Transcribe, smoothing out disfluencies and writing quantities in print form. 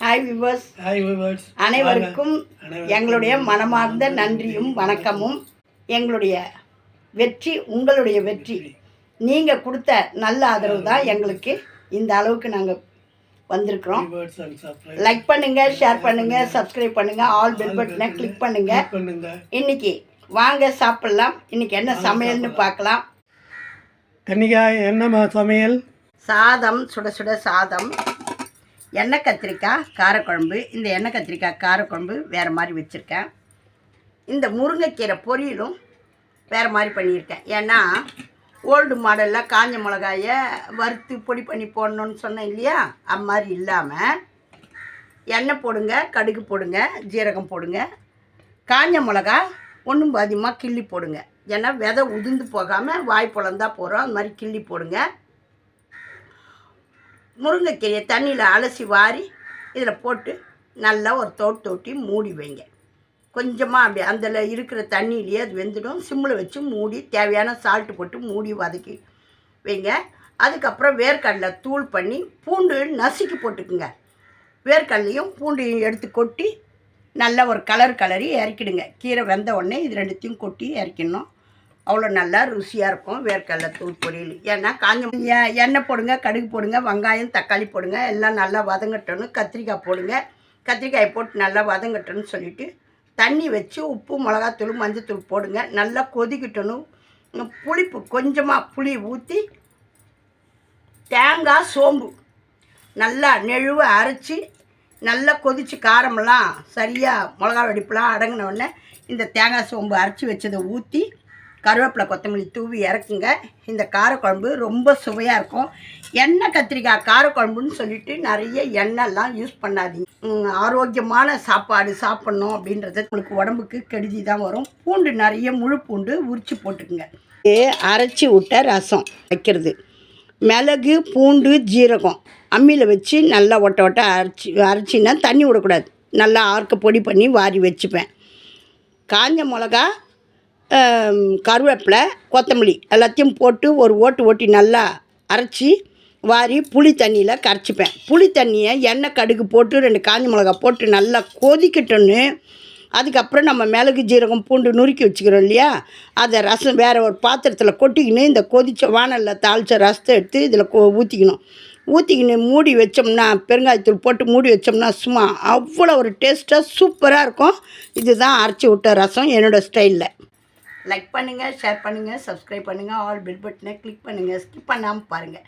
Hi viewers அனைவருக்கும் எங்களுடைய மனமார்ந்த நன்றியும் வணக்கமும். எங்களுடைய வெற்றி உங்களுடைய வெற்றி. நீங்கள் கொடுத்த நல்ல ஆதரவு தான் எங்களுக்கு இந்த அளவுக்கு நாங்கள் வந்திருக்கிறோம். லைக் பண்ணுங்கள், ஷேர் பண்ணுங்கள், சப்ஸ்கிரைப் பண்ணுங்கள், ஆல் பெல் பட்டனை கிளிக் பண்ணுங்கள். இன்னைக்கு வாங்க சாப்பிட்லாம். இன்னைக்கு என்ன சமையல்னு பார்க்கலாம். கன்னிகா, என்னம்மா சமையல்? சாதம், சுட சுட சாதம், எண்ணெய் கத்திரிக்காய் காரக்குழம்பு. இந்த எண்ணெய் கத்திரிக்காய் காரக்குழம்பு வேறு மாதிரி வச்சுருக்கேன். இந்த முருங்கைக்கீரை பொரியலும் வேறு மாதிரி பண்ணியிருக்கேன். ஏன்னா ஓல்டு மாடலில் காஞ்ச மிளகாயை வறுத்து பொடி பண்ணி போடணுன்னு சொன்னேன் இல்லையா, அது மாதிரி இல்லாமல் எண்ணெய் போடுங்க, கடுகு போடுங்க, ஜீரகம் போடுங்க, காஞ்ச மிளகா ஒன்றும் பாதியமாக கிள்ளி போடுங்க. ஏன்னா விதை உதிர்ந்து போகாமல் வாய் பொழந்தா போகிறோம், அது மாதிரி கிள்ளி போடுங்க. முருங்கைக்கீரையை தண்ணியில் அலசி வாரி இதில் போட்டு நல்லா ஒரு தோட்டி மூடி வைங்க. கொஞ்சமாக அப்படி அதில் இருக்கிற தண்ணியிலேயே அது வெந்துடும். சிம்மில் வச்சு மூடி தேவையான சால்ட்டு போட்டு மூடி வதக்கி வைங்க. அதுக்கப்புறம் வேர்க்கடலை தூள் பண்ணி பூண்டு நசுக்கி போட்டுக்குங்க. வேர்க்கடலையும் பூண்டையும் எடுத்து கொட்டி நல்லா ஒரு கலரி இறக்கிடுங்க. கீரை வெந்த உடனே இது ரெண்டுத்தையும் கொட்டி இறக்கிடணும். அவ்வளோ நல்லா ருசியாக இருக்கும் வேர்க்கடலை தூள் பொரியல். ஏன்னா காஞ்ச எண்ணெய் போடுங்க, கடுகு போடுங்க, வெங்காயம் தக்காளி போடுங்க, எல்லாம் நல்லா வதங்கட்டணும். கத்திரிக்காய் போடுங்க. கத்திரிக்காயை போட்டு நல்லா வதங்கட்டணும்னு சொல்லிவிட்டு தண்ணி வச்சு உப்பு மிளகாத்தூள் மஞ்சத்தூள் போடுங்க. நல்லா கொதிக்கட்டணும். புளிப்பு கொஞ்சமாக புளி ஊற்றி தேங்காய் சோம்பு நல்லா நெழுவ அரைச்சி நல்லா கொதித்து காரமெல்லாம் சரியாக மிளகா வெடிப்புலாம் அடங்கினோடனே இந்த தேங்காய் சோம்பு அரைச்சி வச்சதை ஊற்றி கருவேப்பிலை கொத்தமல்லி தூவி இறக்குங்க. இந்த காரக்குழம்பு ரொம்ப சுவையாக இருக்கும். எண்ணெய் கத்திரிக்காய் காரக்குழம்புன்னு சொல்லிட்டு நிறைய எண்ணெய்லாம் யூஸ் பண்ணாதீங்க. ஆரோக்கியமான சாப்பாடு சாப்பிட்ணும் அப்படின்றது உங்களுக்கு உடம்புக்கு கெடுதி தான் வரும். பூண்டு நிறைய முழு பூண்டு உரித்து போட்டுக்குங்க. அரைச்சி விட்ட ரசம் வைக்கிறது. மிளகு பூண்டு ஜீரகம் அம்மியில் வச்சு நல்லா ஒட்ட அரைச்சின்னா தண்ணி விடக்கூடாது. நல்லா ஆர்க்க பொடி பண்ணி வாரி வச்சுப்பேன். காஞ்ச மிளகா, கருவேப்பிலை, கொத்தமல்லி எல்லாத்தையும் போட்டு ஒரு ஓட்டி நல்லா அரைச்சி வாரி புளி தண்ணியில் கரைச்சிப்பேன். புளி தண்ணியை எண்ணெய் கடுகு போட்டு 2 காஞ்ச மிளகா போட்டு நல்லா கொதிக்கட்டுன்னு அதுக்கப்புறம் நம்ம மிளகு ஜீரகம் பூண்டு நுறுக்கி வச்சுக்கிறோம் இல்லையா, அதை ரசம் வேறு ஒரு பாத்திரத்தில் கொட்டிக்கின்னு இந்த கொதித்த வானலில் தாளித்த ரசத்தை எடுத்து இதில் ஊற்றிக்கின்னு மூடி வச்சோம்னா, பெருங்காயத்தூள் போட்டு மூடி வச்சோம்னா சும்மா அவ்வளோ ஒரு டேஸ்ட்டாக சூப்பராக இருக்கும். இதுதான் அரைச்சி விட்ட ரசம் என்னோடய ஸ்டைலில். லைக் பண்ணுங்கள், ஷேர் பண்ணுங்கள், சப்ஸ்கிரைப் பண்ணுங்கள், ஆல் பெல் பட்டனை கிளிக் பண்ணுங்கள். ஸ்கிப் பண்ணாமல் பாருங்கள்.